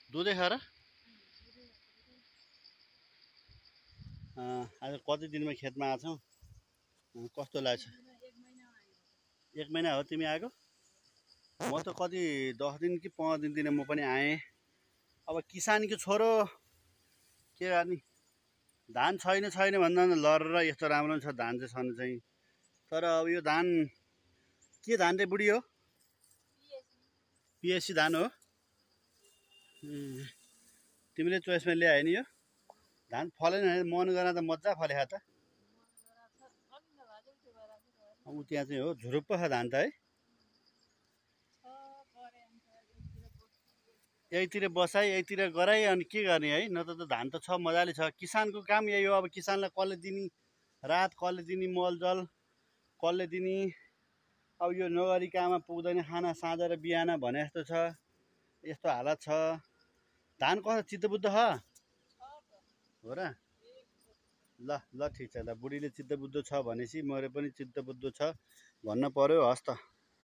दुधै खाएर आज कति दिनमा खेतमा आछौ? कस्तो लाग्छ? 1 महिना हो तिमी आएको? म त कति 10 दिन कि 15 दिनतिर म पनि आएँ। अब किसानको छोरो के गर्ने, धान छैन भन्दा लरेर यस्तो राम्रो छ धान चाहिँ छन चाहिँ। तर अब यो धान के धान रे बुढी हो? पिएससी धान हो। तिमीले चोइसमा ल्याए नि यो धान फलेन भने मन गर्न त मजा फलेको त। ऊ त्यहाँ चाहिँ हो झुरुप्प छ धान त है। यहीतिर बसाइ यहीतिर गराइ अनि के गर्ने है, न त धान त छ मजाले छ। किसानको काम यही हो। अब किसानलाई कसले दिने रात, कसले दिने मलजल, कसले दिने। अब यो नगरी काममा पुग्दैन खाना साँझ र बिहान भने जस्तो छ। यस्तो हालत छ। धान कस्तो चित्तबुद्ध छ हो र? ल ल ठिक छ। ल बुढीले चित्तबुद्ध छ भनेपछि मेरो पनि चित्तबुद्ध छ भन्न पर्यो। हस् त।